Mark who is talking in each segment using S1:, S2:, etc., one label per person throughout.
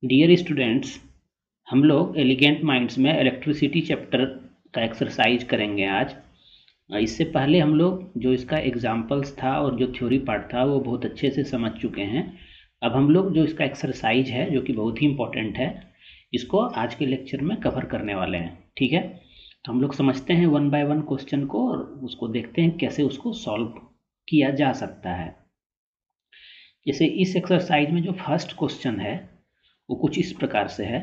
S1: Dear students, हम लोग elegant minds में इलेक्ट्रिसिटी चैप्टर का एक्सरसाइज करेंगे आज। इससे पहले हम लोग जो इसका एग्जाम्पल्स था और जो थ्योरी पार्ट था वो बहुत अच्छे से समझ चुके हैं। अब हम लोग जो इसका एक्सरसाइज है जो कि बहुत ही इम्पोर्टेंट है, इसको आज के लेक्चर में कवर करने वाले हैं। ठीक है, तो हम लोग समझते हैं वन बाय वन क्वेश्चन को और उसको देखते हैं कैसे उसको सॉल्व किया जा सकता है। जैसे इस एक्सरसाइज में जो फर्स्ट क्वेश्चन है वो कुछ इस प्रकार से है।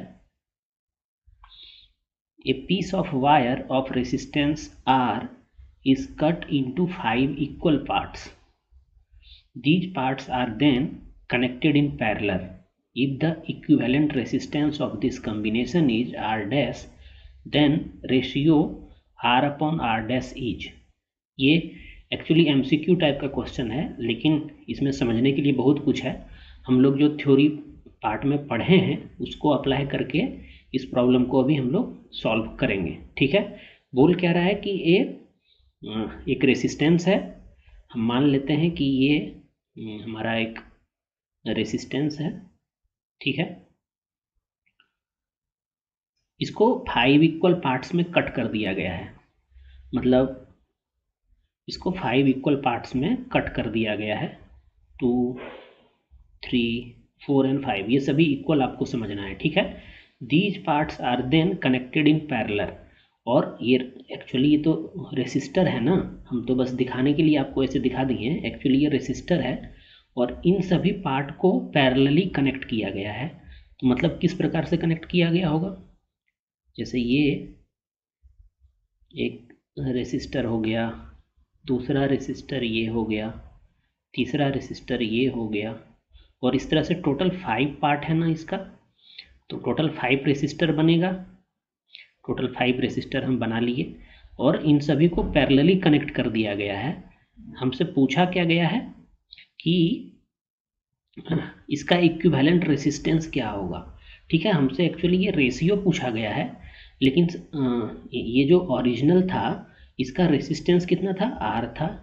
S1: A piece of wire of resistance R is cut into 5 equal parts. These parts are then connected in parallel. If the equivalent resistance of this combination is R dash, then ratio R upon R dash is। ये actually MCQ type का question है, लेकिन इसमें समझने के लिए बहुत कुछ है। हम लोग जो थ्योरी पार्ट में पढ़े हैं उसको अप्लाई करके इस प्रॉब्लम को अभी हम लोग सॉल्व करेंगे। ठीक है, बोल क्या रहा है कि एक रेसिस्टेंस है। हम मान लेते हैं कि ये हमारा एक रेसिस्टेंस है। ठीक है, इसको 5 इक्वल पार्ट्स में कट कर दिया गया है। मतलब इसको 5 इक्वल पार्ट्स में कट कर दिया गया है। 2, 3, 4 एंड 5 ये सभी इक्वल आपको समझना है। ठीक है, these parts are then connected in parallel. और ये एक्चुअली ये तो रेसिस्टर है ना, हम तो बस दिखाने के लिए आपको ऐसे दिखा दिए हैं। एक्चुअली ये रेसिस्टर है और इन सभी पार्ट को पैरेलली कनेक्ट किया गया है। तो मतलब किस प्रकार से कनेक्ट किया गया होगा, जैसे ये एक रेसिस्टर हो गया, दूसरा रेसिस्टर ये हो गया, तीसरा रेसिस्टर ये हो गया, और इस तरह से टोटल 5 पार्ट है ना इसका। तो टोटल 5 रेसिस्टर बनेगा। टोटल 5 रेसिस्टर हम बना लिए और इन सभी को पैरेलली कनेक्ट कर दिया गया है। हमसे पूछा क्या गया है कि इसका इक्विवेलेंट रेसिस्टेंस क्या होगा। ठीक है, हमसे एक्चुअली ये रेशियो पूछा गया है, लेकिन ये जो ओरिजिनल था इसका रेसिस्टेंस कितना था, R था।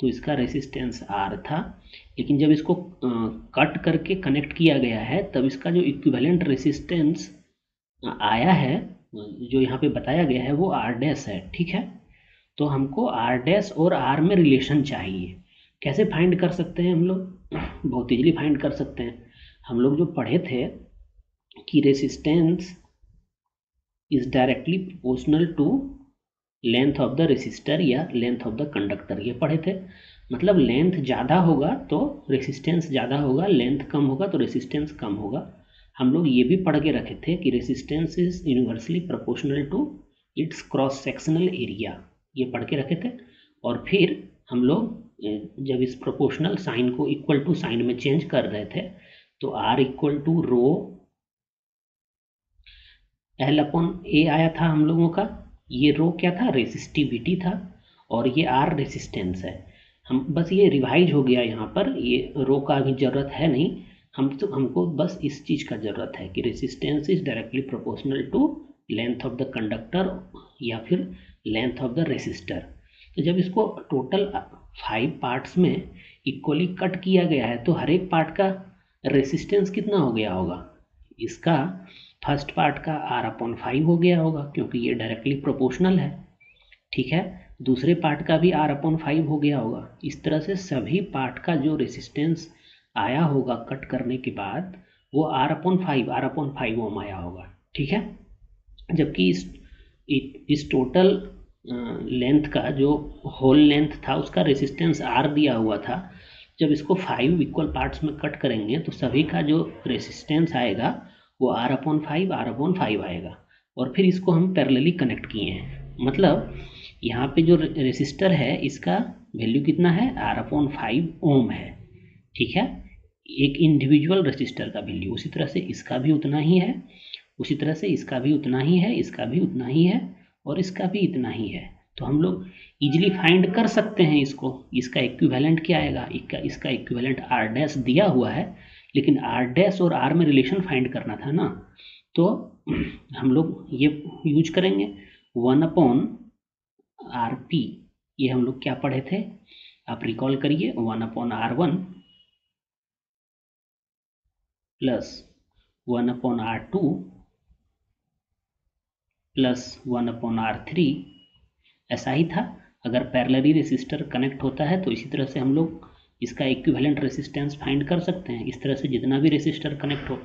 S1: तो इसका रेसिस्टेंस R था, लेकिन जब इसको कट करके कनेक्ट किया गया है तब इसका जो इक्विवेलेंट रेसिस्टेंस आया है, जो यहाँ पे बताया गया है, वो R डैश है। ठीक है, तो हमको R डैश और R में रिलेशन चाहिए। कैसे फाइंड कर सकते हैं हम लोग, बहुत इजीली फाइंड कर सकते हैं। हम लोग जो पढ़े थे कि resistance is directly proportional to length of the resistor या लेंथ ऑफ द कंडक्टर, ये पढ़े थे। मतलब लेंथ ज़्यादा होगा तो रेसिस्टेंस ज़्यादा होगा, लेंथ कम होगा तो रेसिस्टेंस कम होगा। हम लोग ये भी पढ़ के रखे थे कि resistance is universally proportional to its cross sectional area, ये पढ़ के रखे थे। और फिर हम लोग जब इस प्रोपोर्शनल साइन को इक्वल टू साइन में चेंज कर रहे थे तो R equal to rho L upon A आया था हम लोगों का। ये रो क्या था, रेसिस्टिविटी था, और ये R रेसिस्टेंस है। हम बस ये रिवाइज हो गया यहाँ पर, ये रो का अभी ज़रूरत है नहीं। हमको बस इस चीज़ का ज़रूरत है कि resistance is directly proportional to length of the conductor या फिर लेंथ ऑफ द रेसिस्टर। तो जब इसको टोटल 5 पार्ट्स में इक्वली कट किया गया है तो हर एक पार्ट का रेसिस्टेंस कितना हो गया होगा, इसका फर्स्ट पार्ट का R अपॉन 5 हो गया होगा क्योंकि ये डायरेक्टली प्रोपोर्शनल है। ठीक है, दूसरे पार्ट का भी R अपॉन 5 हो गया होगा। इस तरह से सभी पार्ट का जो रेसिस्टेंस आया होगा कट करने के बाद वो R अपॉन 5 ओम आया होगा। ठीक है, जबकि इस टोटल लेंथ का जो होल लेंथ था उसका रेसिस्टेंस R दिया हुआ था। जब इसको 5 इक्वल पार्ट्स में कट करेंगे तो सभी का जो रेसिस्टेंस आएगा वो R अपॉन 5 आएगा, और फिर इसको हम पैरेलली कनेक्ट किए हैं। मतलब यहाँ पे जो रेसिस्टर है इसका वैल्यू कितना है, R अपॉन 5 ओम है। ठीक है, एक इंडिविजुअल रेसिस्टर का वैल्यू, उसी तरह से इसका भी उतना ही है, उसी तरह से इसका भी उतना ही है, इसका भी उतना ही है, और इसका भी इतना ही है। तो हम लोग इजीली फाइंड कर सकते हैं इसको। इसका इक्विवेलेंट क्या आएगा, इसका इक्विवेलेंट R डैश दिया हुआ है, लेकिन R डैश और R में रिलेशन फाइंड करना था ना। तो हम लोग ये यूज करेंगे 1 अपॉन RP। ये हम लोग क्या पढ़े थे, आप रिकॉल करिए, 1 upon R1 plus 1/R2 plus 1/R3 ऐसा ही था। अगर पैरेलली रेसिस्टर कनेक्ट होता है तो इसी तरह से हम लोग इसका इक्विवेलेंट रेसिस्टेंस फाइंड कर सकते हैं। इस तरह से जितना भी रेसिस्टर कनेक्ट हो,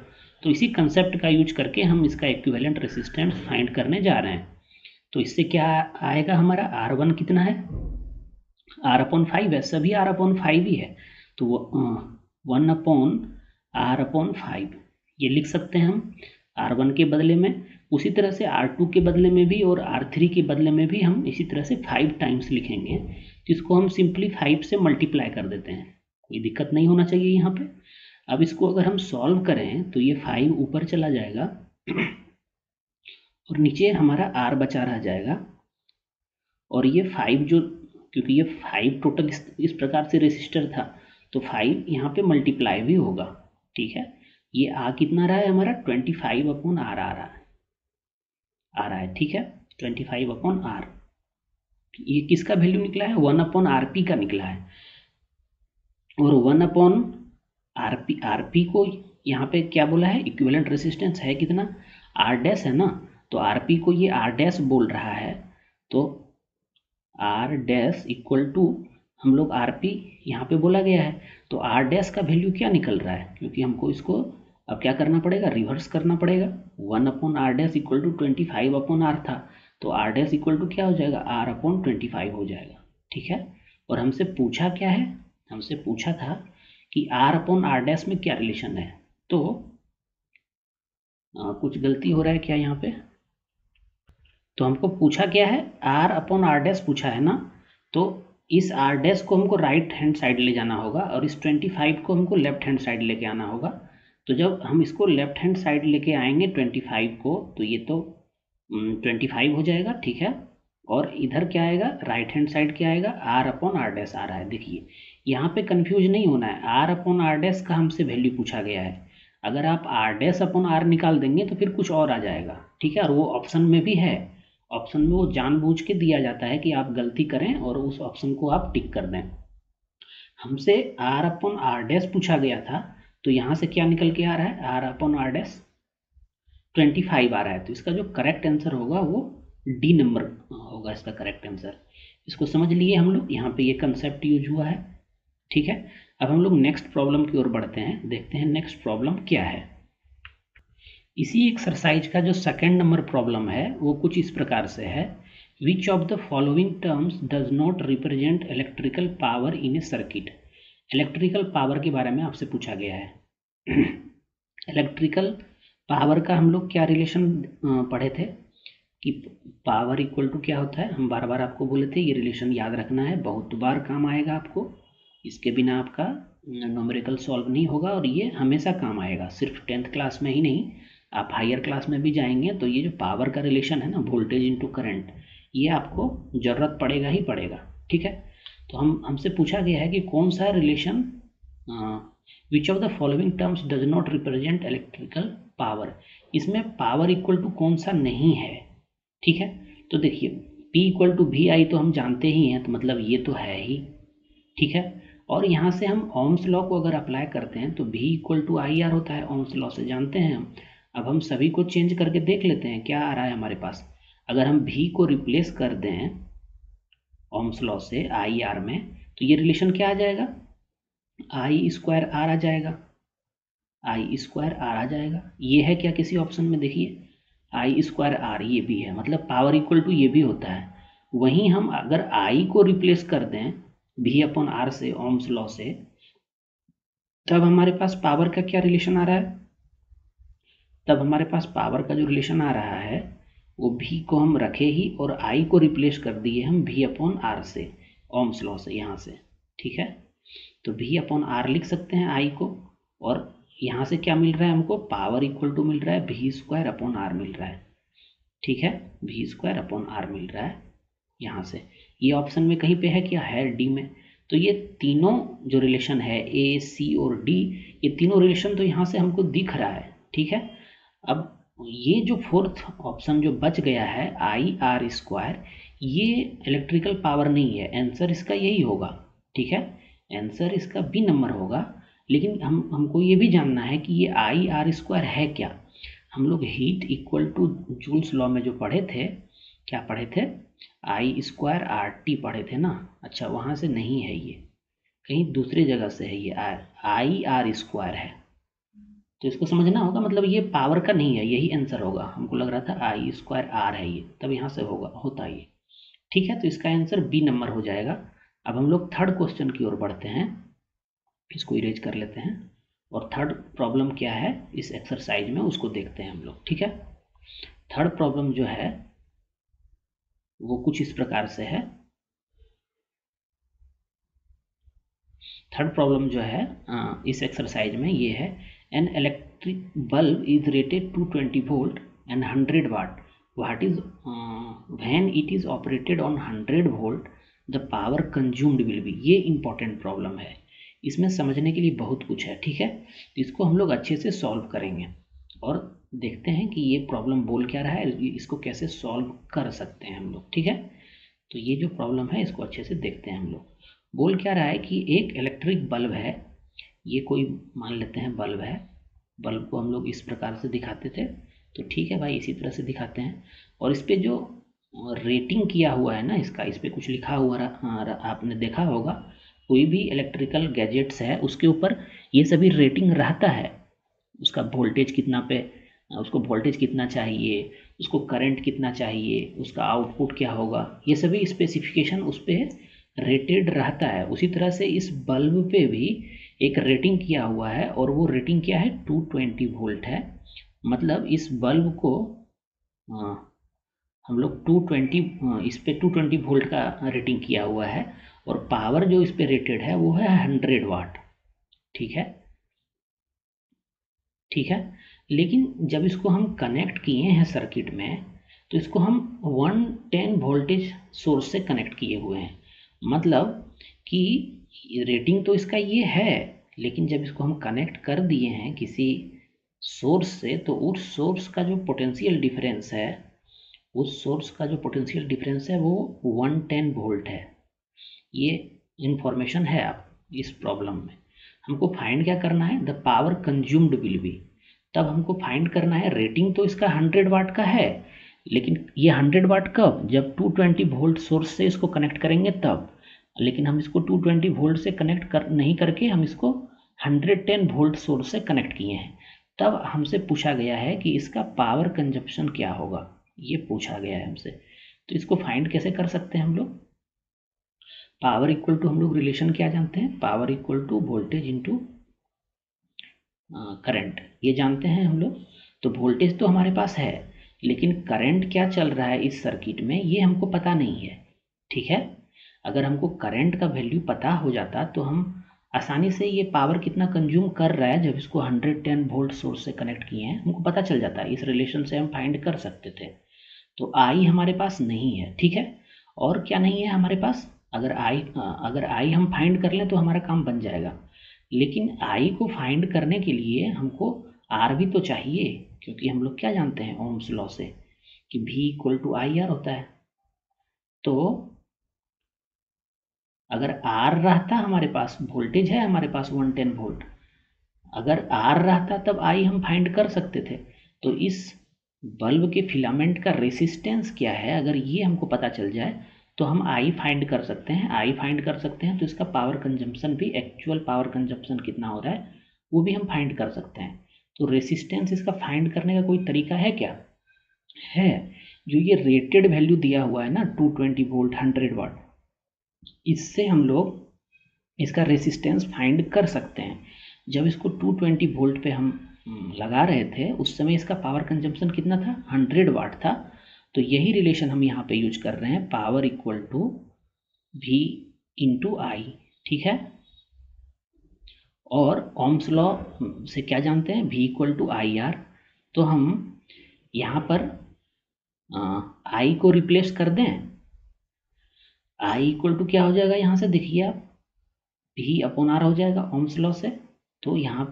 S1: तो इसी कंसेप्ट का यूज करके हम इसका इक्विवेलेंट रेसिस्टेंस फाइंड करने जा रहे हैं। तो इससे क्या आएगा, हमारा R1 कितना है, R/5 है, सभी R/5 ही है, तो वो 1/R/5 ये लिख सकते हैं हम R1 के बदले में। उसी तरह से R2 के बदले में भी और R3 के बदले में भी हम इसी तरह से 5 टाइम्स लिखेंगे, जिसको हम सिंपली 5 से मल्टीप्लाई कर देते हैं। कोई दिक्कत नहीं होना चाहिए यहाँ पे। अब इसको अगर हम सॉल्व करें तो ये 5 ऊपर चला जाएगा और नीचे हमारा R बचा रह जाएगा। और ये 5 जो, क्योंकि ये 5 टोटल इस प्रकार से रेसिस्टर था, तो 5 यहाँ पे मल्टीप्लाई भी होगा। ठीक है, ये आ कितना रहा है हमारा, 25/R आ रहा है। ठीक है, 25/R। ये किसका वैल्यू निकला है, 1/RP का निकला है। और 1/RP को यहाँ पे क्या बोला है, इक्विवेलेंट रेसिस्टेंस है कितना, R' है ना, तो RP को ये R' बोल रहा है, तो R' इक्वल टू हम लोग RP यहाँ पे बोला गया है, तो R' का वैल्यू क्या निकल रहा है, क्योंकि हमको इसको अब क्या करना पड़ेगा, रिवर्स करना पड़ेगा। 1/R' इक्वल टू 25/R था, तो R' इक्वल टू क्या हो जाएगा, R/25 हो जाएगा। ठीक है, और हमसे पूछा क्या है, हमसे पूछा था कि R/R' में क्या रिलेशन है। तो कुछ गलती हो रहा है क्या यहाँ पे, तो हमको पूछा क्या है, R/R' पूछा है ना, तो इस R' को हमको राइट हैंड साइड ले जाना होगा और इस 25 को हमको लेफ्ट हैंड साइड लेके आना होगा। तो जब हम इसको लेफ्ट हैंड साइड लेके आएंगे 25 को, तो ये तो 25 हो जाएगा। ठीक है, और इधर क्या आएगा, राइट हैंड साइड क्या आएगा, R/R' आ रहा है। देखिए यहाँ पे कंफ्यूज नहीं होना है, R/R' का हमसे वैल्यू पूछा गया है। अगर आप R'/R निकाल देंगे तो फिर कुछ और आ जाएगा। ठीक है, और वो ऑप्शन में भी है, ऑप्शन में वो जानबूझ के दिया जाता है कि आप गलती करें और उस ऑप्शन को आप टिक कर दें। हमसे R/R' पूछा गया था, तो यहाँ से क्या निकल के आ रहा है, R/R' 25 आ रहा है। तो इसका जो करेक्ट आंसर होगा वो डी नंबर होगा इसका करेक्ट आंसर। इसको समझ लिए हम लोग, यहाँ पे ये कंसेप्ट यूज हुआ है। ठीक है, अब हम लोग नेक्स्ट प्रॉब्लम की ओर बढ़ते हैं, देखते हैं नेक्स्ट प्रॉब्लम क्या है। इसी एक्सरसाइज का जो सेकेंड नंबर प्रॉब्लम है वो कुछ इस प्रकार से है, which of the following terms does not represent electrical power in a circuit. Electrical power के बारे में आपसे पूछा गया है। इलेक्ट्रिकल पावर का हम लोग क्या रिलेशन पढ़े थे कि पावर इक्वल टू क्या होता है, हम बार बार आपको बोले थे, ये रिलेशन याद रखना है, बहुत बार काम आएगा आपको, इसके बिना आपका न्यूमेरिकल सॉल्व नहीं होगा और ये हमेशा काम आएगा, सिर्फ 10th क्लास में ही नहीं, आप हायर क्लास में भी जाएंगे तो ये जो पावर का रिलेशन है ना, वोल्टेज इनटू करंट, ये आपको ज़रूरत पड़ेगा ही पड़ेगा। ठीक है, तो हमसे पूछा गया है कि कौन सा relation, which of the following terms does not represent electrical power, इसमें पावर इक्वल टू कौन सा नहीं है। ठीक है, तो देखिए P इक्वल टू VI तो हम जानते ही हैं, तो मतलब ये तो है ही। ठीक है, और यहाँ से हम ओम्स लॉ को अगर अप्लाई करते हैं तो V इक्वल टू IR होता है, ओम्स लॉ से जानते हैं हम। अब हम सभी को चेंज करके देख लेते हैं क्या आ रहा है हमारे पास। अगर हम V को रिप्लेस कर दें ओम्स लॉ से IR में, तो ये रिलेशन क्या आ जाएगा, I² R आ जाएगा, I² R आ जाएगा। ये है क्या किसी ऑप्शन में, देखिए I² R ये भी है, मतलब पावर इक्वल टू ये भी होता है। वहीं हम अगर I को रिप्लेस कर दें V/R से, ओम्स लॉ से, तब हमारे पास पावर का क्या रिलेशन आ रहा है, तब हमारे पास पावर का जो रिलेशन आ रहा है वो V को हम रखे ही और I को रिप्लेस कर दिए हम V/R से, ओम्स लॉ से यहाँ से। ठीक है, तो V/R लिख सकते हैं I को, और यहाँ से क्या मिल रहा है हमको, पावर इक्वल टू मिल रहा है V²/R मिल रहा है। ठीक है, V²/R मिल रहा है यहाँ से। ये ऑप्शन में कहीं पे है क्या, है डी में। तो ये तीनों जो रिलेशन है A, C और D, ये तीनों रिलेशन तो यहाँ से हमको दिख रहा है। ठीक है, अब ये जो फोर्थ ऑप्शन जो बच गया है IR², ये इलेक्ट्रिकल पावर नहीं है, आंसर इसका यही होगा। ठीक है, आंसर इसका बी नंबर होगा, लेकिन हमको ये भी जानना है कि ये आई आर स्क्वायर है क्या। हम लोग heat equal to Joule's law में जो पढ़े थे, क्या पढ़े थे, आई स्क्वायर आर टी पढ़े थे ना। अच्छा, वहाँ से नहीं है, ये कहीं दूसरी जगह से है, ये आई आर स्क्वायर है। तो इसको समझना होगा, मतलब ये पावर का नहीं है, यही आंसर होगा। हमको लग रहा था आई स्क्वायर आर है ये, तब यहाँ से होता ये। ठीक है, तो इसका आंसर बी नंबर हो जाएगा। अब हम लोग थर्ड क्वेश्चन की ओर बढ़ते हैं, इसको इरेज कर लेते हैं, और थर्ड प्रॉब्लम क्या है इस एक्सरसाइज में उसको देखते हैं हम लोग। ठीक है, थर्ड प्रॉब्लम जो है वो कुछ इस प्रकार से है। थर्ड प्रॉब्लम जो है इस एक्सरसाइज में ये है, an electric bulb is rated 220 volt and 100 watt, what is when it is operated on 100 volt the power consumed will be. ये इंपॉर्टेंट प्रॉब्लम है, इसमें समझने के लिए बहुत कुछ है। ठीक है, तो इसको हम लोग अच्छे से सॉल्व करेंगे और देखते हैं कि ये प्रॉब्लम बोल क्या रहा है, इसको कैसे सॉल्व कर सकते हैं हम लोग। ठीक है, तो ये जो प्रॉब्लम है इसको अच्छे से देखते हैं हम लोग। बोल क्या रहा है कि एक इलेक्ट्रिक बल्ब है, ये कोई मान लेते हैं बल्ब है, बल्ब को हम लोग इस प्रकार से दिखाते थे, तो ठीक है भाई इसी तरह से दिखाते हैं। और इस पर जो रेटिंग किया हुआ है ना इसका, इस पर कुछ लिखा हुआ आपने देखा होगा, कोई भी इलेक्ट्रिकल गैजेट्स है उसके ऊपर ये सभी रेटिंग रहता है, उसका वोल्टेज कितना पे, उसको वोल्टेज कितना चाहिए, उसको करंट कितना चाहिए, उसका आउटपुट क्या होगा, ये सभी स्पेसिफिकेशन उस पर रेटेड रहता है। उसी तरह से इस बल्ब पे भी एक रेटिंग किया हुआ है, और वो रेटिंग क्या है 220 वोल्ट है। मतलब इस बल्ब को हम लोग 220, इस पे 220 वोल्ट का रेटिंग किया हुआ है, और पावर जो इस पे रेटेड है वो है 100 वाट। ठीक है, ठीक है, लेकिन जब इसको हम कनेक्ट किए हैं सर्किट में, तो इसको हम 110 वोल्टेज सोर्स से कनेक्ट किए हुए हैं। मतलब कि रेटिंग तो इसका ये है, लेकिन जब इसको हम कनेक्ट कर दिए हैं किसी सोर्स से, तो उस सोर्स का जो पोटेंशियल डिफरेंस है, उस सोर्स का जो पोटेंशियल डिफरेंस है वो 110 वोल्ट है। ये इंफॉर्मेशन है आप इस प्रॉब्लम में। हमको फाइंड क्या करना है, the power consumed will B. तब हमको फाइंड करना है, रेटिंग तो इसका 100 वाट का है, लेकिन ये 100 वाट कब, जब 220 वोल्ट सोर्स से इसको कनेक्ट करेंगे तब। लेकिन हम इसको 220 वोल्ट से कनेक्ट कर नहीं करके हम इसको 110 वोल्ट सोर्स से कनेक्ट किए हैं। तब हमसे पूछा गया है कि इसका पावर कंजप्शन क्या होगा, ये पूछा गया है हमसे। तो इसको फाइंड कैसे कर सकते हैं हम लोग, पावर इक्वल टू, हम लोग रिलेशन क्या जानते हैं, power equal to voltage into current, ये जानते हैं हम लोग। तो वोल्टेज तो हमारे पास है, लेकिन करंट क्या चल रहा है इस सर्किट में ये हमको पता नहीं है। ठीक है, अगर हमको करंट का वैल्यू पता हो जाता तो हम आसानी से ये पावर कितना कंज्यूम कर रहा है, जब इसको 110 वोल्ट सोर्स से कनेक्ट किए हैं हमको पता चल जाता है, इस रिलेशन से हम फाइंड कर सकते थे। तो आई हमारे पास नहीं है। ठीक है, और क्या नहीं है हमारे पास, अगर आई हम फाइंड कर लें तो हमारा काम बन जाएगा, लेकिन आई को फाइंड करने के लिए हमको आर भी तो चाहिए, क्योंकि हम लोग क्या जानते हैं ओम्स लॉ से कि भी इक्वल टू आई आर होता है। तो अगर आर रहता हमारे पास, वोल्टेज है हमारे पास 110 वोल्ट, अगर आर रहता तब आई हम फाइंड कर सकते थे। तो इस बल्ब के फिलामेंट का रेसिस्टेंस क्या है, अगर ये हमको पता चल जाए तो हम आई फाइंड कर सकते हैं। आई फाइंड कर सकते हैं तो इसका पावर कंजम्पशन भी, एक्चुअल पावर कंजम्पशन कितना हो रहा है वो भी हम फाइंड कर सकते हैं। तो रेसिस्टेंस इसका फाइंड करने का कोई तरीका है क्या, है। जो ये रेटेड वैल्यू दिया हुआ है ना 220 वोल्ट 100 वाट, इससे हम लोग इसका रेसिस्टेंस फाइंड कर सकते हैं। जब इसको 220 वोल्ट पे हम लगा रहे थे उस समय इसका पावर कंजम्पशन कितना था, 100 वाट था। तो यही रिलेशन हम यहाँ पे यूज कर रहे हैं, power equal to V into I. ठीक है, और ओम्स लॉ से क्या जानते हैं, V equal to I R. तो हम यहाँ पर आई को रिप्लेस कर दें, आई इक्वल टू क्या हो जाएगा, यहाँ से देखिए आप, भी अपॉन आर हो जाएगा ओम्स लॉ से। तो यहाँ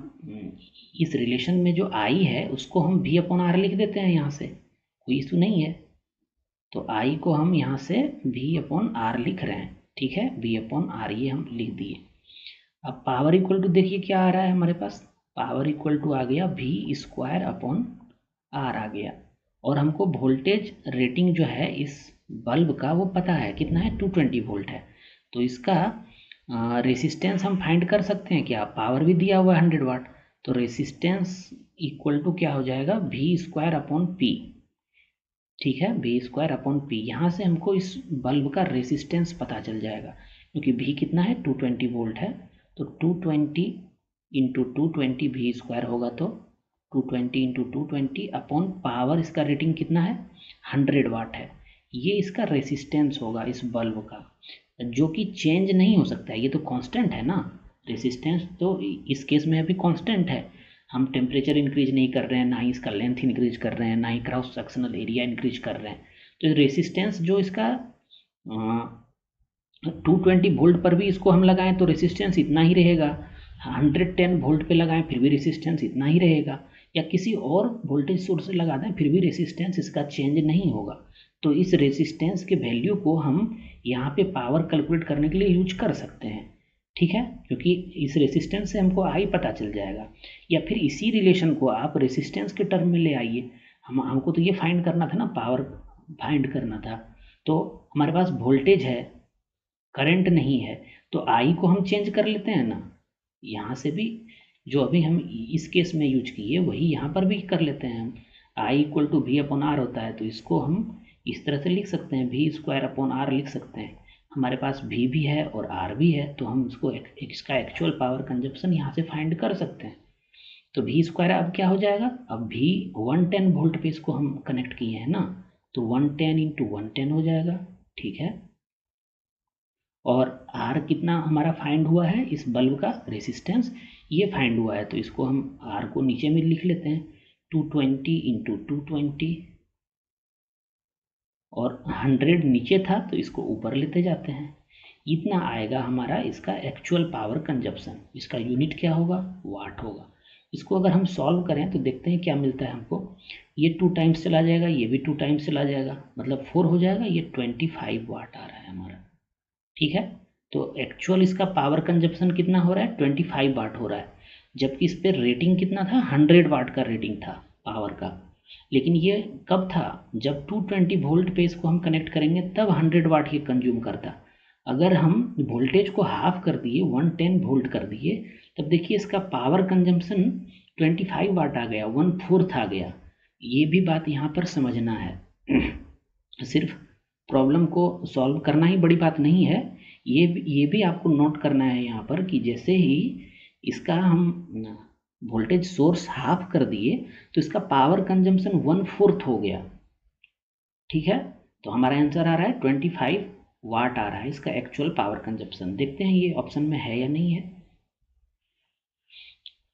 S1: इस रिलेशन में जो आई है उसको हम भी अपॉन आर लिख देते हैं, यहाँ से कोई इशू नहीं है। तो आई को हम यहाँ से भी अपॉन आर लिख रहे हैं। ठीक है, भी अपॉन आर ये हम लिख दिए। अब पावर इक्वल टू देखिए क्या आ रहा है हमारे पास, पावर इक्वल टू आ गया V² अपॉन R आ गया। और हमको वोल्टेज रेटिंग जो है इस बल्ब का वो पता है कितना है, 220 वोल्ट है। तो इसका रेसिस्टेंस हम फाइंड कर सकते हैं क्या, पावर भी दिया हुआ है 100 वाट। तो रेसिस्टेंस इक्वल टू क्या हो जाएगा, V² अपॉन P। ठीक है, V² अपॉन P। यहाँ से हमको इस बल्ब का रेसिस्टेंस पता चल जाएगा, क्योंकि V कितना है, 220 वोल्ट है। तो 220 इंटू 220 V² होगा, तो 220 इंटू 220 अपॉन पावर, इसका रेटिंग कितना है, 100 वाट है। ये इसका रेसिस्टेंस होगा इस बल्ब का, जो कि चेंज नहीं हो सकता है, ये तो कांस्टेंट है ना। रेसिस्टेंस तो इस केस में अभी कांस्टेंट है, हम टेम्परेचर इंक्रीज नहीं कर रहे हैं, ना ही इसका लेंथ इंक्रीज कर रहे हैं, ना ही क्रॉस सेक्शनल एरिया इंक्रीज कर रहे हैं। तो रेसिस्टेंस जो इसका 220 वोल्ट पर भी इसको हम लगाएं तो रेसिस्टेंस इतना ही रहेगा, 110 वोल्ट पे लगाएं फिर भी रेसिस्टेंस इतना ही रहेगा, या किसी और वोल्टेज सोर्स से लगा दें फिर भी रेसिस्टेंस इसका चेंज नहीं होगा। तो इस रेसिस्टेंस के वैल्यू को हम यहाँ पे पावर कैलकुलेट करने के लिए यूज कर सकते हैं। ठीक है, क्योंकि इस रेसिस्टेंस से हमको आई पता चल जाएगा। या फिर इसी रिलेशन को आप रेसिस्टेंस के टर्म में ले आइए, हमको तो ये फाइंड करना था ना, पावर फाइंड करना था। तो हमारे पास वोल्टेज है, करंट नहीं है, तो आई को हम चेंज कर लेते हैं ना, यहाँ से भी जो अभी हम इस केस में यूज किए वही यहाँ पर भी कर लेते हैं हम। I equal to V upon R होता है, तो इसको हम इस तरह से लिख सकते हैं, V² अपॉन R लिख सकते हैं। हमारे पास V भी है और R भी है, तो हम इसको इसका एक्चुअल पावर कंजप्शन यहाँ से फाइंड कर सकते हैं। तो V² अब क्या हो जाएगा, अब V 110 वोल्ट पे इसको हम कनेक्ट किए हैं ना, तो 110 इंटू 110 हो जाएगा। ठीक है, और R कितना हमारा फाइंड हुआ है, इस बल्ब का रेसिस्टेंस ये फाइंड हुआ है, तो इसको हम R को नीचे में लिख लेते हैं, 220 इंटू 220, और 100 नीचे था तो इसको ऊपर लेते जाते हैं। इतना आएगा हमारा इसका एक्चुअल पावर कंजप्शन। इसका यूनिट क्या होगा, वाट होगा। इसको अगर हम सॉल्व करें तो देखते हैं क्या मिलता है हमको। ये 2 टाइम्स चला जाएगा, ये भी 2 टाइम्स चला जाएगा, मतलब 4 हो जाएगा, ये 25 वाट आ रहा है हमारा। ठीक है, तो एक्चुअल इसका पावर कंजप्शन कितना हो रहा है, 25 वाट हो रहा है, जबकि इस पर रेटिंग कितना था, 100 वाट का रेटिंग था पावर का। लेकिन ये कब था, जब 220 वोल्ट पे इसको हम कनेक्ट करेंगे तब 100 वाट ये कंज्यूम करता। अगर हम वोल्टेज को हाफ कर दिए, 110 वोल्ट कर दिए, तब देखिए इसका पावर कंजम्पशन 25 वाट आ गया, 1/4 आ गया। ये भी बात यहाँ पर समझना है। सिर्फ प्रॉब्लम को सॉल्व करना ही बड़ी बात नहीं है, ये भी आपको नोट करना है यहाँ पर कि जैसे ही इसका हम वोल्टेज सोर्स हाफ कर दिए तो इसका पावर कंजम्पशन 1/4 हो गया। ठीक है, तो हमारा आंसर आ रहा है 25 वाट आ रहा है इसका एक्चुअल पावर कंजप्शन। देखते हैं ये ऑप्शन में है या नहीं है।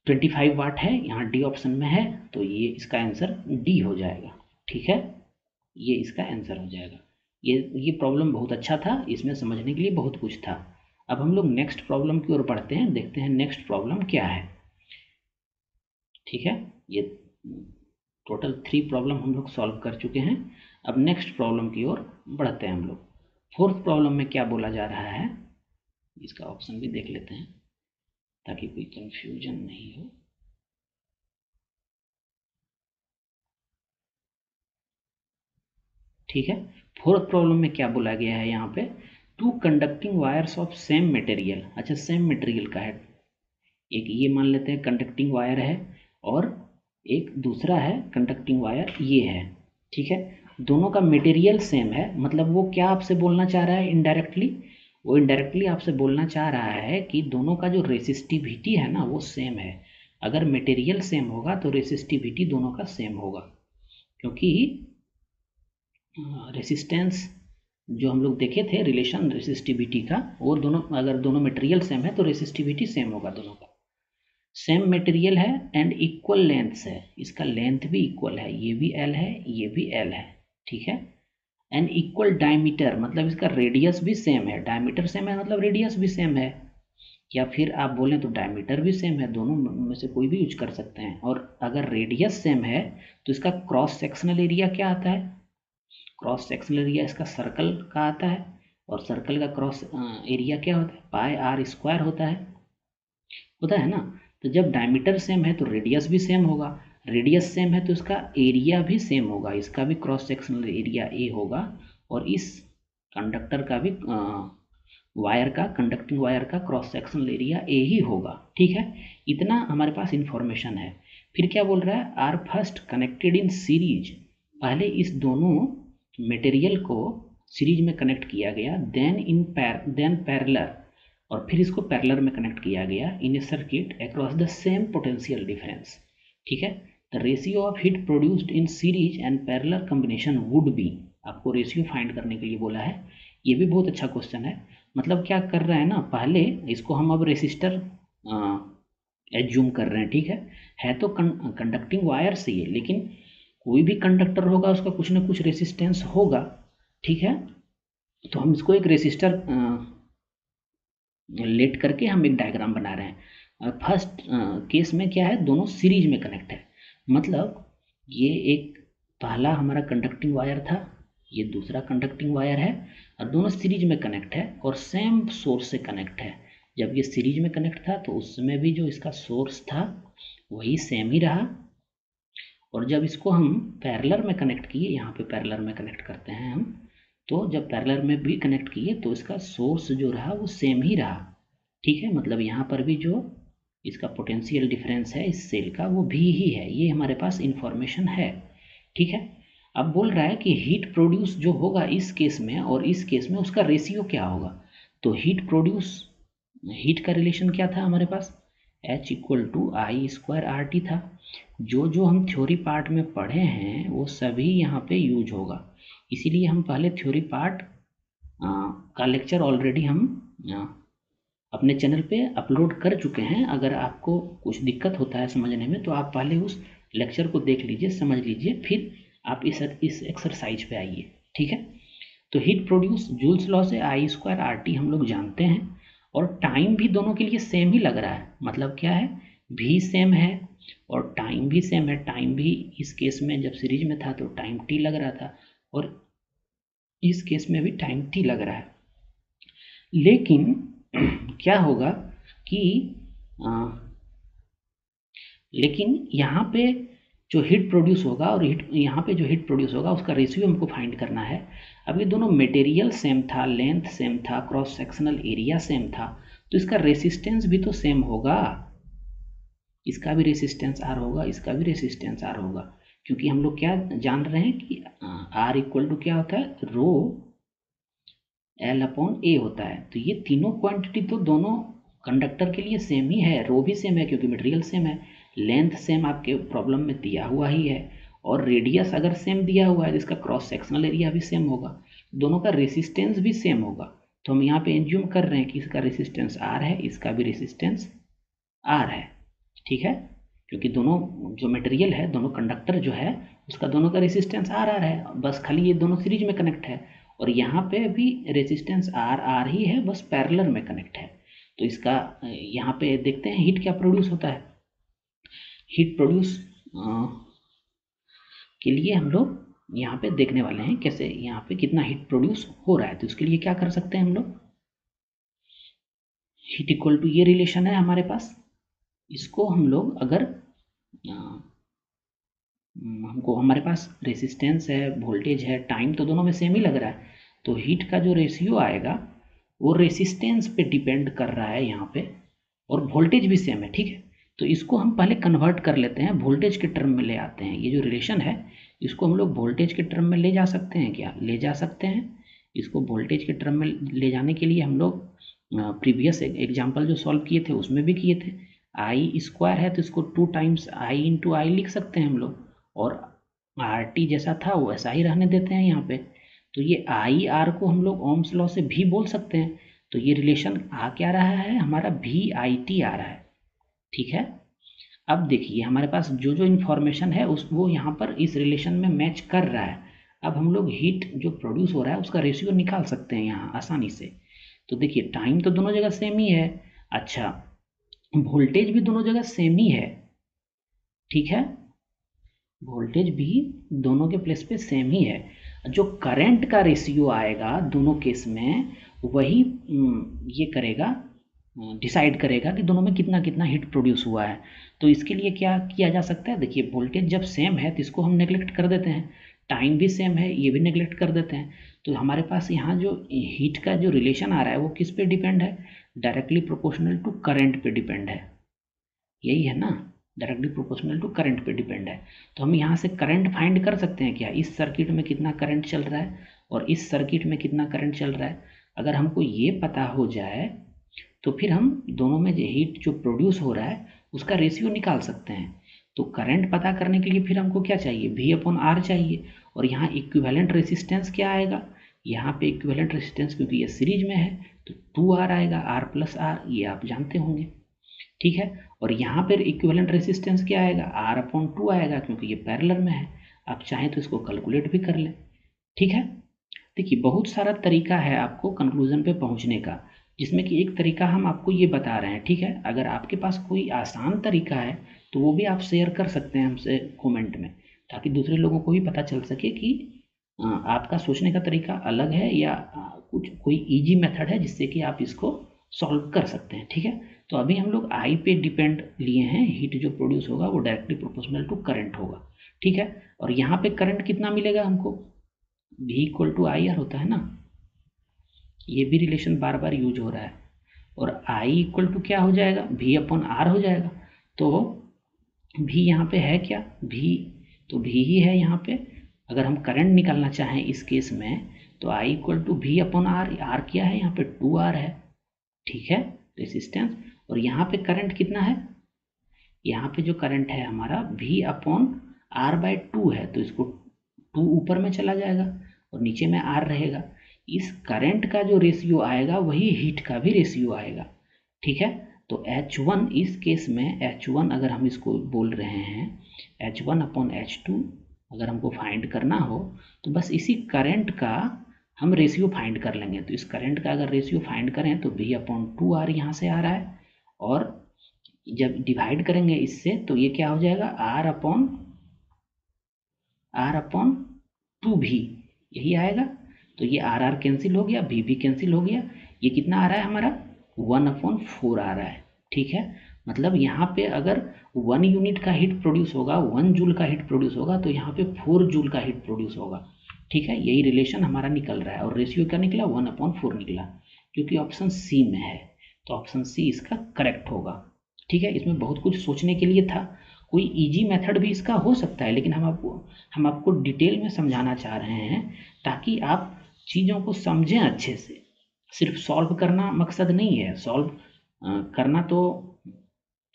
S1: 25 वाट है, यहाँ डी ऑप्शन में है, तो ये इसका आंसर डी हो जाएगा। ठीक है, ये इसका आंसर हो जाएगा। ये प्रॉब्लम बहुत अच्छा था, इसमें समझने के लिए बहुत कुछ था। अब हम लोग नेक्स्ट प्रॉब्लम की ओर बढ़ते हैं, देखते हैं नेक्स्ट प्रॉब्लम क्या है। ठीक है, ये टोटल 3 प्रॉब्लम हम लोग सॉल्व कर चुके हैं। अब नेक्स्ट प्रॉब्लम की ओर बढ़ते हैं हम लोग। 4th प्रॉब्लम में क्या बोला जा रहा है, इसका ऑप्शन भी देख लेते हैं ताकि कोई कंफ्यूजन नहीं हो। ठीक है, 4th प्रॉब्लम में क्या बोला गया है यहाँ पे, 2 conducting wires of same material. अच्छा, सेम मटेरियल का है, एक ये मान लेते हैं कंडक्टिंग वायर है और एक दूसरा है कंडक्टिंग वायर ये है। ठीक है, दोनों का मटेरियल सेम है, मतलब वो क्या आपसे बोलना चाह रहा है इनडायरेक्टली, वो इनडायरेक्टली आपसे बोलना चाह रहा है कि दोनों का जो रेसिस्टिविटी है ना वो सेम है। अगर मटेरियल सेम होगा तो रेसिस्टिविटी दोनों का सेम होगा, क्योंकि रेसिस्टेंस जो हम लोग देखे थे रिलेशन रेसिस्टिविटी का, वो दोनों अगर दोनों मटेरियल सेम है तो रेसिस्टिविटी सेम होगा दोनों का। सेम मटेरियल है एंड इक्वल लेंथ्स है, इसका लेंथ भी इक्वल है, ये भी एल है ये भी एल है। ठीक है, एंड इक्वल डायमीटर, मतलब इसका रेडियस भी सेम है, डायमीटर सेम है मतलब रेडियस भी सेम है, या फिर आप बोलें तो डायमीटर भी सेम है, दोनों में से कोई भी यूज कर सकते हैं। और अगर रेडियस सेम है तो इसका क्रॉस सेक्शनल एरिया क्या आता है, क्रॉस सेक्शनल एरिया इसका सर्कल का आता है, और सर्कल का क्रॉस एरिया क्या होता है, पाई r² होता है। होता है ना। तो जब डायमीटर सेम है तो रेडियस भी सेम होगा, रेडियस सेम है तो इसका एरिया भी सेम होगा, इसका भी क्रॉस सेक्शनल एरिया ए होगा और इस कंडक्टर का भी वायर का, कंडक्टिंग वायर का क्रॉस सेक्शनल एरिया ए ही होगा। ठीक है, इतना हमारे पास इंफॉर्मेशन है। फिर क्या बोल रहा है, are first connected in series, पहले इस दोनों मटेरियल को सीरीज में कनेक्ट किया गया, देन पैरेलल, और फिर इसको पैरेलल में कनेक्ट किया गया in a circuit across the same potential difference. ठीक है, the ratio of heat produced in series and parallel combination would be, आपको रेशियो फाइंड करने के लिए बोला है। ये भी बहुत अच्छा क्वेश्चन है। मतलब क्या कर रहे हैं ना, पहले इसको हम अब रेसिस्टर एज्यूम कर रहे हैं। ठीक है तो कंडक्टिंग वायर से ये, लेकिन कोई भी कंडक्टर होगा उसका कुछ ना कुछ रेसिस्टेंस होगा। ठीक है, तो हम इसको एक रेसिस्टर लेट करके हम एक डायग्राम बना रहे हैं। फर्स्ट केस में क्या है, दोनों सीरीज में कनेक्ट है, मतलब ये एक पहला हमारा कंडक्टिंग वायर था, ये दूसरा कंडक्टिंग वायर है और दोनों सीरीज में कनेक्ट है और सेम सोर्स से कनेक्ट है। जब ये सीरीज में कनेक्ट था तो उस समय भी जो इसका सोर्स था वही सेम ही रहा, और जब इसको हम पैरेलल में कनेक्ट किए, यहाँ पे पैरेलल में कनेक्ट करते हैं हम, तो जब पैरेलल में भी कनेक्ट किए तो इसका सोर्स जो रहा वो सेम ही रहा। ठीक है, मतलब यहाँ पर भी जो इसका पोटेंशियल डिफरेंस है इस सेल का वो भी ही है, ये हमारे पास इंफॉर्मेशन है। ठीक है, अब बोल रहा है कि हीट प्रोड्यूस जो होगा इस केस में और इस केस में उसका रेशियो क्या होगा। तो हीट प्रोड्यूस, हीट का रिलेशन क्या था हमारे पास, H equal to I square R T था। जो हम थ्योरी पार्ट में पढ़े हैं वो सभी यहाँ पे यूज होगा, इसीलिए हम पहले थ्योरी पार्ट का लेक्चर ऑलरेडी हम अपने चैनल पे अपलोड कर चुके हैं। अगर आपको कुछ दिक्कत होता है समझने में तो आप पहले उस लेक्चर को देख लीजिए, समझ लीजिए, फिर आप इस एक्सरसाइज पे आइए। ठीक है, तो हीट प्रोड्यूस जूल्स लॉ से आई स्क्वायर आर टी हम लोग जानते हैं, और टाइम भी दोनों के लिए सेम ही लग रहा है। मतलब क्या है, भी सेम है और टाइम भी सेम है। टाइम भी इस केस में जब सीरीज में था तो टाइम टी लग रहा था और इस केस में भी टाइम टी लग रहा है। लेकिन क्या होगा कि लेकिन यहाँ पे जो हीट प्रोड्यूस होगा और यहाँ पे जो हीट प्रोड्यूस होगा उसका रेशियो हमको फाइंड करना है। अब ये दोनों मटेरियल सेम था, लेंथ सेम था, क्रॉस सेक्शनल एरिया सेम था, तो इसका रेसिस्टेंस भी तो सेम होगा। इसका भी रेसिस्टेंस आर होगा, इसका भी रेसिस्टेंस आर होगा, क्योंकि हम लोग क्या जान रहे हैं कि आर इक्वल टू क्या होता है, रो एल अपॉन ए होता है। तो ये तीनों क्वांटिटी तो दोनों कंडक्टर के लिए सेम ही है, रो भी सेम है क्योंकि मटेरियल सेम है, लेंथ सेम आपके प्रॉब्लम में दिया हुआ ही है, और रेडियस अगर सेम दिया हुआ है तो इसका क्रॉस सेक्शनल एरिया भी सेम होगा, दोनों का रेसिस्टेंस भी सेम होगा। तो हम यहाँ पे एज्यूम कर रहे हैं कि इसका रेसिस्टेंस आर है, इसका भी रेसिस्टेंस आर है। ठीक है, क्योंकि दोनों जो मटेरियल है, दोनों कंडक्टर जो है उसका दोनों का रेसिस्टेंस आर आर है, बस खाली ये दोनों सीरीज में कनेक्ट है, और यहाँ पे भी रेसिस्टेंस आर आर ही है, बस पैरेलल में कनेक्ट है। तो इसका यहाँ पे देखते हैं हीट क्या प्रोड्यूस होता है। हीट प्रोड्यूस के लिए हम लोग यहाँ पे देखने वाले हैं कैसे यहाँ पे कितना हीट प्रोड्यूस हो रहा है। तो उसके लिए क्या कर सकते हैं हम लोग, हीट इक्वल टू ये रिलेशन है हमारे पास, इसको हम लोग अगर हमको हमारे पास रेसिस्टेंस है, वोल्टेज है, टाइम तो दोनों में सेम ही लग रहा है, तो हीट का जो रेशियो आएगा वो रेसिस्टेंस पे डिपेंड कर रहा है यहाँ पे, और वोल्टेज भी सेम है। ठीक है, तो इसको हम पहले कन्वर्ट कर लेते हैं, वोल्टेज के टर्म में ले आते हैं। ये जो रिलेशन है इसको हम लोग वोल्टेज के टर्म में ले जा सकते हैं, क्या ले जा सकते हैं। इसको वोल्टेज के टर्म में ले जाने के लिए हम लोग प्रीवियस एग्जाम्पल जो सॉल्व किए थे उसमें भी किए थे। आई स्क्वायर है तो इसको 2 टाइम्स आई इंटू आई लिख सकते हैं हम लोग, और आर टी जैसा था वैसा ही रहने देते हैं यहाँ पे। तो ये आई आर को हम लोग ओम्स लॉ से भी बोल सकते हैं। तो ये रिलेशन आ क्या रहा है हमारा, भी आई टी आ रहा है। ठीक है, अब देखिए हमारे पास जो जो इन्फॉर्मेशन है उस वो यहाँ पर इस रिलेशन में मैच कर रहा है। अब हम लोग हीट जो प्रोड्यूस हो रहा है उसका रेशियो निकाल सकते हैं यहाँ आसानी से। तो देखिए टाइम तो दोनों जगह सेम ही है, अच्छा वोल्टेज भी दोनों जगह सेम ही है। ठीक है, वोल्टेज भी दोनों के प्लेस पे सेम ही है। जो करंट का रेशियो आएगा दोनों केस में वही ये करेगा, डिसाइड करेगा कि दोनों में कितना कितना हीट प्रोड्यूस हुआ है। तो इसके लिए क्या किया जा सकता है, देखिए वोल्टेज जब सेम है तो इसको हम नेग्लेक्ट कर देते हैं, टाइम भी सेम है ये भी नेग्लेक्ट कर देते हैं। तो हमारे पास यहाँ जो हीट का जो रिलेशन आ रहा है वो किस पे डिपेंड है, डायरेक्टली प्रोपोर्शनल टू करंट पे डिपेंड है, यही है ना, डायरेक्टली प्रोपोर्शनल टू करंट पे डिपेंड है। तो हम यहाँ से करंट फाइंड कर सकते हैं क्या, इस सर्किट में कितना करंट चल रहा है और इस सर्किट में कितना करंट चल रहा है। अगर हमको ये पता हो जाए तो फिर हम दोनों में जो हीट जो प्रोड्यूस हो रहा है उसका रेशियो निकाल सकते हैं। तो करंट पता करने के लिए फिर हमको क्या चाहिए, V अपॉन आर चाहिए। और यहाँ इक्विवेलेंट रेसिस्टेंस क्या आएगा, यहाँ पे इक्विवेलेंट रेसिस्टेंस क्योंकि ये सीरीज में है तो 2R आएगा, R प्लस आर, ये आप जानते होंगे, ठीक है। और यहाँ पर इक्विवेलेंट रेसिस्टेंस क्या आएगा, R अपॉन 2 आएगा क्योंकि ये पैरेलल में है। आप चाहें तो इसको कैलकुलेट भी कर लें, ठीक है। देखिए बहुत सारा तरीका है आपको कंक्लूजन पे पहुंचने का, जिसमें कि एक तरीका हम आपको ये बता रहे हैं, ठीक है। अगर आपके पास कोई आसान तरीका है तो वो भी आप शेयर कर सकते हैं हमसे कमेंट में, ताकि दूसरे लोगों को भी पता चल सके कि आपका सोचने का तरीका अलग है या कुछ कोई इजी मेथड है जिससे कि आप इसको सॉल्व कर सकते हैं, ठीक है। तो अभी हम लोग आई पे डिपेंड लिए हैं, हीट जो प्रोड्यूस होगा वो डायरेक्टली प्रोपोर्शनल टू करंट होगा, ठीक है। और यहाँ पे करंट कितना मिलेगा हमको, V equal to I R होता है ना, ये भी रिलेशन बार बार यूज हो रहा है। और I इक्वल टू क्या हो जाएगा, V अपॉन आर हो जाएगा। तो V यहाँ पे है क्या, V तो V ही है यहाँ पे। अगर हम करंट निकालना चाहें इस केस में तो I equal to V upon R, R क्या है यहाँ पे 2R है, ठीक है, रेसिस्टेंस। और यहाँ पे करंट कितना है, यहाँ पे जो करंट है हमारा V अपॉन आर बाय 2 है, तो इसको 2 ऊपर में चला जाएगा और नीचे में R रहेगा। इस करंट का जो रेशियो आएगा वही हीट का भी रेशियो आएगा, ठीक है। तो H1 इस केस में H1 अगर हम इसको बोल रहे हैं H1 अपॉन H2 अगर हमको फाइंड करना हो तो बस इसी करंट का हम रेशियो फाइंड कर लेंगे। तो इस करंट का अगर रेशियो फाइंड करें तो V अपॉन 2R यहाँ से आ रहा है, और जब डिवाइड करेंगे इससे तो ये क्या हो जाएगा, R अपॉन 2V यही आएगा। तो ये R कैंसिल हो गया, V भी कैंसिल हो गया, ये कितना आ रहा है हमारा 1/4 आ रहा है, ठीक है। मतलब यहाँ पे अगर 1 यूनिट का हीट प्रोड्यूस होगा, 1 जूल का हीट प्रोड्यूस होगा, तो यहाँ पे 4 जूल का हीट प्रोड्यूस होगा, ठीक है। यही रिलेशन हमारा निकल रहा है और रेशियो क्या निकला, 1/4 निकला, क्योंकि ऑप्शन सी में है। तो ऑप्शन सी इसका करेक्ट होगा, ठीक है। इसमें बहुत कुछ सोचने के लिए था, कोई इजी मेथड भी इसका हो सकता है, लेकिन हम आपको डिटेल में समझाना चाह रहे हैं ताकि आप चीज़ों को समझें अच्छे से। सिर्फ सॉल्व करना मकसद नहीं है, सॉल्व करना तो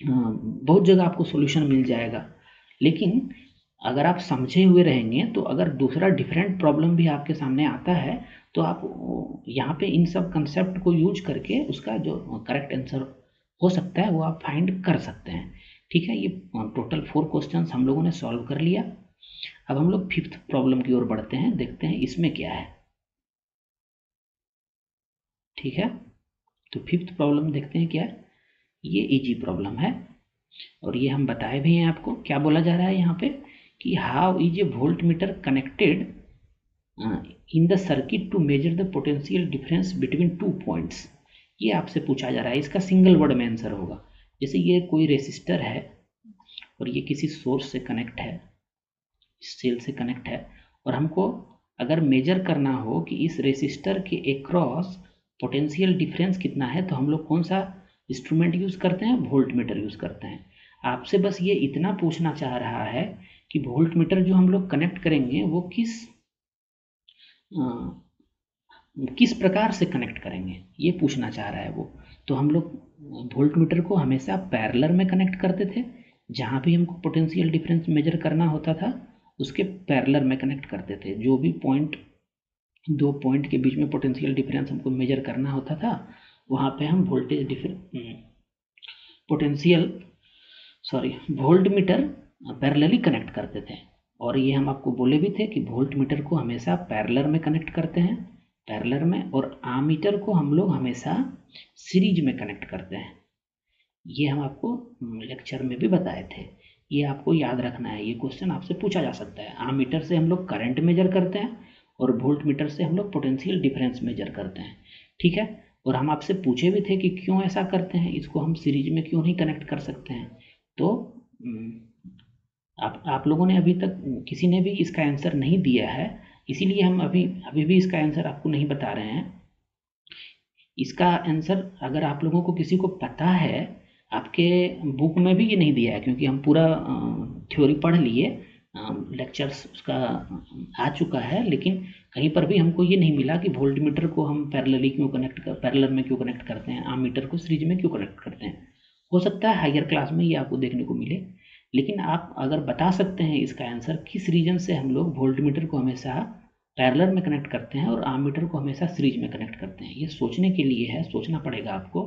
S1: बहुत जगह आपको सॉल्यूशन मिल जाएगा, लेकिन अगर आप समझे हुए रहेंगे तो अगर दूसरा डिफरेंट प्रॉब्लम भी आपके सामने आता है तो आप यहाँ पे इन सब कंसेप्ट को यूज करके उसका जो करेक्ट आंसर हो सकता है वो आप फाइंड कर सकते हैं, ठीक है। ये टोटल 4 क्वेश्चंस हम लोगों ने सॉल्व कर लिया। अब हम लोग 5th प्रॉब्लम की ओर बढ़ते हैं, देखते हैं इसमें क्या है, ठीक है। तो 5th प्रॉब्लम देखते हैं क्या है, ये इजी प्रॉब्लम है और ये हम बताए भी हैं आपको। क्या बोला जा रहा है यहाँ पे कि how is a voltmeter connected in the circuit to measure the potential difference between 2 points. ये आपसे पूछा जा रहा है, इसका सिंगल वर्ड में आंसर होगा। जैसे ये कोई रेसिस्टर है और ये किसी सोर्स से कनेक्ट है, सेल से कनेक्ट है, और हमको अगर मेजर करना हो कि इस रेसिस्टर के एक्रॉस पोटेंशियल डिफरेंस कितना है, तो हम लोग कौन सा इंस्ट्रूमेंट यूज़ करते हैं, वोल्ट मीटर यूज़ करते हैं। आपसे बस ये इतना पूछना चाह रहा है कि वोल्ट मीटर जो हम लोग कनेक्ट करेंगे वो किस प्रकार से कनेक्ट करेंगे, ये पूछना चाह रहा है वो। तो हम लोग वोल्ट मीटर को हमेशा पैरेलल में कनेक्ट करते थे, जहाँ भी हमको पोटेंशियल डिफरेंस मेजर करना होता था उसके पैरेलल में कनेक्ट करते थे। जो भी पॉइंट, 2 पॉइंट के बीच में पोटेंशियल डिफरेंस हमको मेजर करना होता था वहाँ पे हम वोल्ट मीटर पैरेलली कनेक्ट करते थे। और ये हम आपको बोले भी थे कि वोल्ट मीटर को हमेशा पैरेलल में कनेक्ट करते हैं, पैरेलल में, और आमीटर को हम लोग हमेशा सीरीज में कनेक्ट करते हैं। ये हम आपको लेक्चर में भी बताए थे, ये आपको याद रखना है। ये क्वेश्चन आपसे पूछा जा सकता है। आमीटर से हम लोग करंट मेजर करते हैं और वोल्ट मीटर से हम लोग पोटेंशियल डिफरेंस मेजर करते हैं, ठीक है। और हम आपसे पूछे भी थे कि क्यों ऐसा करते हैं, इसको हम सीरीज में क्यों नहीं कनेक्ट कर सकते हैं। तो आप लोगों ने अभी तक किसी ने भी इसका आंसर नहीं दिया है, इसीलिए हम अभी अभी भी इसका आंसर आपको नहीं बता रहे हैं। इसका आंसर अगर आप लोगों को किसी को पता है, आपके बुक में भी ये नहीं दिया है, क्योंकि हम पूरा थ्योरी पढ़ लिए, लेक्चर्स उसका आ चुका है, लेकिन कहीं पर भी हमको ये नहीं मिला कि वोल्ट मीटर को हम पैरेलल में क्यों कनेक्ट करते हैं, आम मीटर को सीरीज में क्यों कनेक्ट करते हैं। हो सकता है हायर क्लास में ये आपको देखने को मिले, लेकिन आप अगर बता सकते हैं इसका आंसर किस रीजन से हम लोग वोल्ट मीटर को हमेशा पैरेलल में कनेक्ट करते हैं और आम मीटर को हमेशा सीरीज में कनेक्ट करते हैं, ये सोचने के लिए है, सोचना पड़ेगा आपको।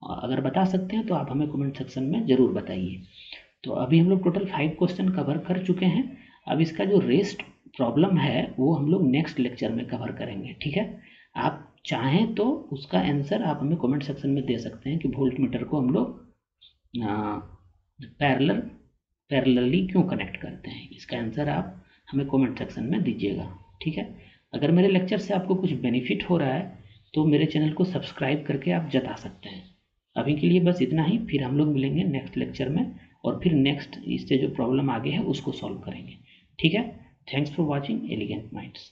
S1: अगर बता सकते हैं तो आप हमें कमेंट सेक्शन में ज़रूर बताइए। तो अभी हम लोग टोटल 5 क्वेश्चन कवर कर चुके हैं। अब इसका जो रेस्ट प्रॉब्लम है वो हम लोग नेक्स्ट लेक्चर में कवर करेंगे, ठीक है। आप चाहें तो उसका आंसर आप हमें कमेंट सेक्शन में दे सकते हैं कि वोल्ट मीटर को हम लोग पैरेलली क्यों कनेक्ट करते हैं, इसका आंसर आप हमें कमेंट सेक्शन में दीजिएगा, ठीक है। अगर मेरे लेक्चर से आपको कुछ बेनिफिट हो रहा है तो मेरे चैनल को सब्सक्राइब करके आप जता सकते हैं। अभी के लिए बस इतना ही, फिर हम लोग मिलेंगे नेक्स्ट लेक्चर में और फिर नेक्स्ट इससे जो प्रॉब्लम आगे है उसको सॉल्व करेंगे, ठीक है। Thanks for watching elegant minds.